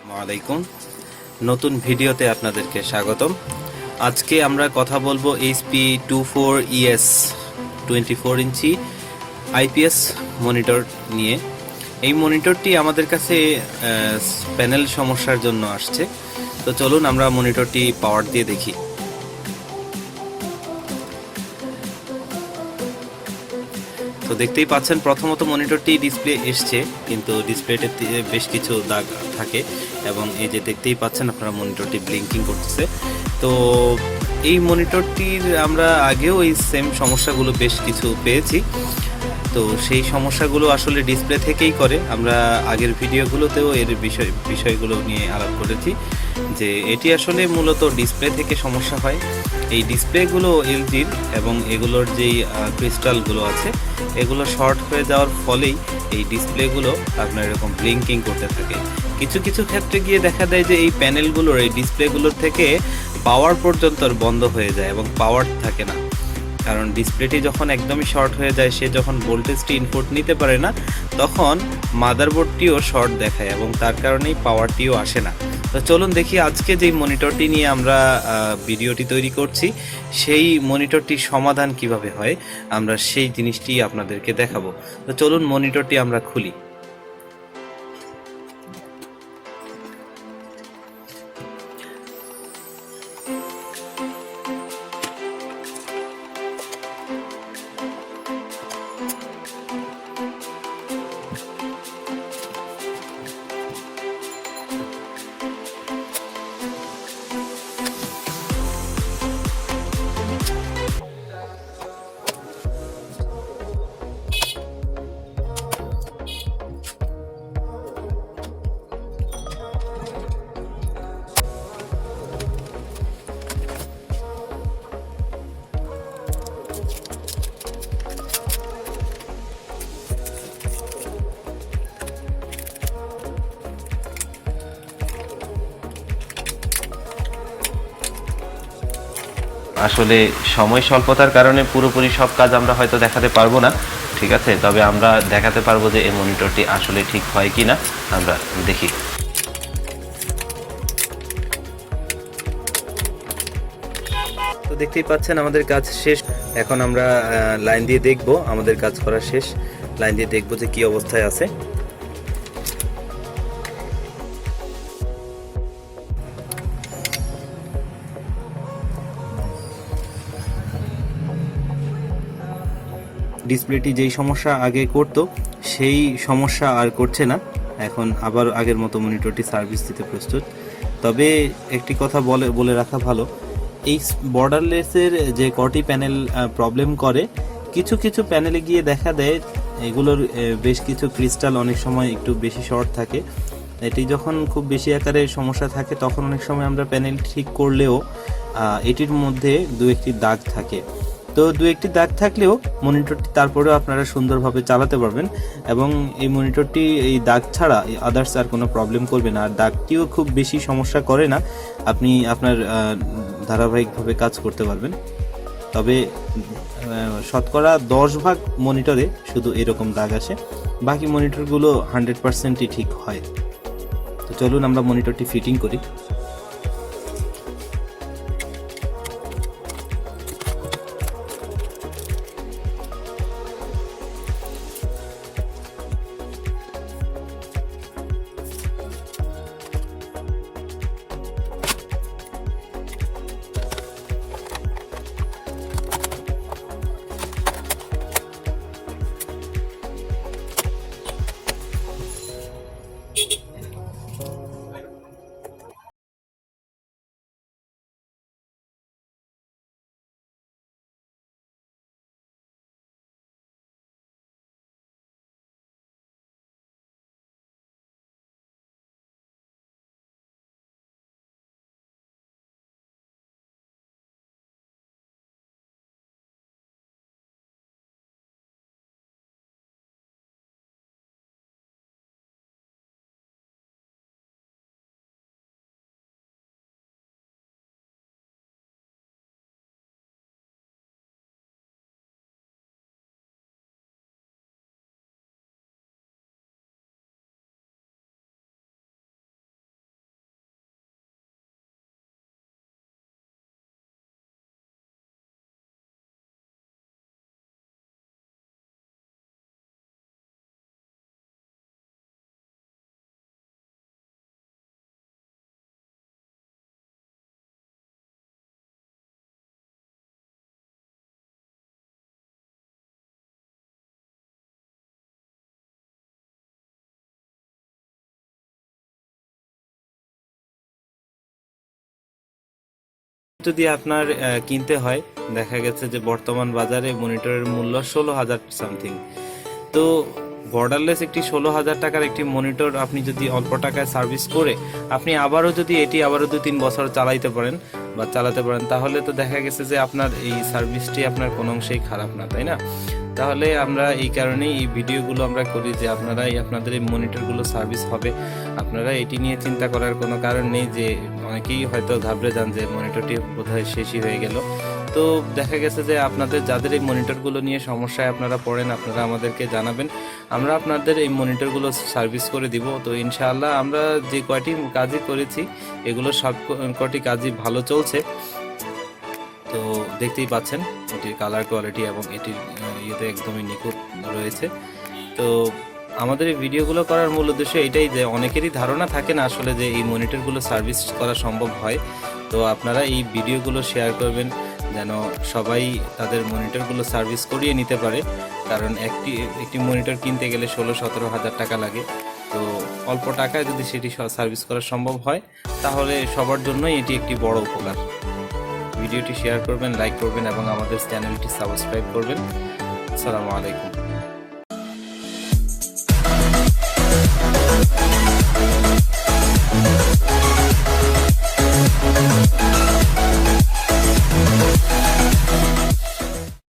আসসালামাইকুম। নতুন ভিডিওতে আপনাদেরকে স্বাগতম। আজকে আমরা কথা বলবো এইচপি 24ES 24 ইঞ্চি আইপিএস মনিটর নিয়ে। এই মনিটরটি আমাদের কাছে প্যানেল সমস্যার জন্য আসছে। তো চলুন আমরা মনিটরটি পাওয়ার দিয়ে দেখি। তো দেখতেই পাচ্ছেন প্রথমত মনিটরটি ডিসপ্লে এসছে, কিন্তু ডিসপ্লেতে বেশ কিছু দাগ থাকে এবং এই যে দেখতেই পাচ্ছেন আপনারা মনিটরটি ব্লিঙ্কিং করতেছে। তো এই মনিটরটির আমরা আগেও এই সেম সমস্যাগুলো বেশ কিছু পেয়েছি। তো সেই সমস্যাগুলো আসলে ডিসপ্লে থেকেই করে। আমরা আগের ভিডিওগুলোতেও এর বিষয়গুলো নিয়ে আলাপ করেছি যে এটি আসলে মূলত ডিসপ্লে থেকে সমস্যা হয়। এই ডিসপ্লেগুলো এলজির এবং এগুলোর যেই ক্রিস্টালগুলো আছে এগুলো শর্ট হয়ে যাওয়ার ফলেই এই ডিসপ্লেগুলো আপনার এরকম ব্লিঙ্কিং করতে থাকে। কিছু কিছু ক্ষেত্রে গিয়ে দেখা দেয় যে এই প্যানেলগুলোর এই ডিসপ্লেগুলোর থেকে পাওয়ার পর্যন্ত বন্ধ হয়ে যায় এবং পাওয়ার থাকে না। কারণ ডিসপ্লেটি যখন একদমই শর্ট হয়ে যায়, সে যখন ভোল্টেজটি ইনপুট নিতে পারে না, তখন মাদারবোর্ডটিও শর্ট দেখায় এবং তার কারণেই পাওয়ারটিও আসে না। তো চলুন দেখি আজকে যেই মনিটরটি নিয়ে আমরা ভিডিওটি তৈরি করছি সেই মনিটরটির সমাধান কিভাবে হয়, আমরা সেই জিনিসটি আপনাদেরকে দেখাবো। তো চলুন মনিটরটি আমরা খুলি। আসলে সময় স্বল্পতার কারণে পুরোপুরি সব কাজ আমরা হয়তো দেখাতে পারবো না, ঠিক আছে। তবে আমরা দেখাতে পারবো যে এই মনিটরটি আসলে ঠিক হয় কি না, আমরা দেখি। তো দেখতেই পাচ্ছেন আমাদের কাজ শেষ। এখন আমরা লাইন দিয়ে দেখব, আমাদের কাজ করা শেষ। লাইন দিয়ে দেখব যে কি অবস্থায় আছে। ডিসপ্লেটি যেই সমস্যা আগে করত সেই সমস্যা আর করছে না। এখন আবার আগের মতো মনিটরটি সার্ভিস দিতে প্রস্তুত। তবে একটি কথা বলে রাখা ভালো, এই বর্ডারলেসের যে কটি প্যানেল প্রবলেম করে, কিছু কিছু প্যানেলে গিয়ে দেখা দেয় এগুলোর বেশ কিছু ক্রিস্টাল অনেক সময় একটু বেশি শর্ট থাকে। এটি যখন খুব বেশি আকারে সমস্যা থাকে তখন অনেক সময় আমরা প্যানেল ঠিক করলেও এটির মধ্যে দু একটি দাগ থাকে। তো দু একটি দাগ থাকলেও মনিটরটি তারপরেও আপনারা সুন্দরভাবে চালাতে পারবেন এবং এই মনিটরটি এই দাগ ছাড়া আদার্স আর কোনো প্রবলেম করবে না। আর দাগটিও খুব বেশি সমস্যা করে না, আপনি আপনার ধারাবাহিকভাবে কাজ করতে পারবেন। তবে শতকরা 10 ভাগ মনিটরে শুধু এরকম দাগ আসে, বাকি মনিটরগুলো 100%ই ঠিক হয়। তো চলুন আমরা মনিটরটি ফিটিং করি। যদি আপনার কিনতে হয়, দেখা গেছে যে বর্তমান বাজারে মনিটরের মূল্য 16,000 সামথিং। তো বর্ডারলেস একটি 16,000 টাকার একটি মনিটর আপনি যদি অল্প টাকায় সার্ভিস করে আপনি আবারও যদি এটি আবারও 2-3 বছর চালাতে পারেন, তাহলে তো দেখা গেছে যে আপনার এই সার্ভিসটি আপনার কোনো অংশেই খারাপ না, তাই না? তাহলে আমরা এই কারণেই এই ভিডিওগুলো আমরা করি যে আপনাদের এই মনিটরগুলো সার্ভিস হবে। আপনারা এটি নিয়ে চিন্তা করার কোনো কারণ নেই যে অনেকেই হয়তো ঘাবড়ে যান যে মনিটরটি বোধহয় শেষই হয়ে গেল। তো দেখা গেছে যে আপনাদের যাদের এই মনিটরগুলো নিয়ে সমস্যায় আপনারা পড়েন, আপনারা আমাদেরকে জানাবেন, আমরা আপনাদের এই মনিটরগুলো সার্ভিস করে দিব। তো ইনশাআল্লাহ আমরা যে কয়টি কাজই করেছি এগুলো সব কয়টি কাজই ভালো চলছে। তো দেখতেই পাচ্ছেন এটির কালার কোয়ালিটি এবং এটির ইয়েতে একদমই নিখুঁত রয়েছে। তো আমাদের এই ভিডিওগুলো করার মূল উদ্দেশ্য এটাই যে অনেকেরই ধারণা থাকে না আসলে যে এই মনিটরগুলো সার্ভিস করা সম্ভব হয়। তো আপনারা এই ভিডিওগুলো শেয়ার করবেন যেন সবাই তাদের মনিটরগুলো সার্ভিস করিয়ে নিতে পারে, কারণ একটি মনিটর কিনতে গেলে 16-17 হাজার টাকা লাগে। তো অল্প টাকায় যদি সেটি সার্ভিস করা সম্ভব হয় তাহলে সবার জন্যই এটি একটি বড় উপকার। ভিডিওটি শেয়ার করবেন, লাইক করবেন এবং আমাদের চ্যানেলটি সাবস্ক্রাইব করবেন। আসসালামু আলাইকুম।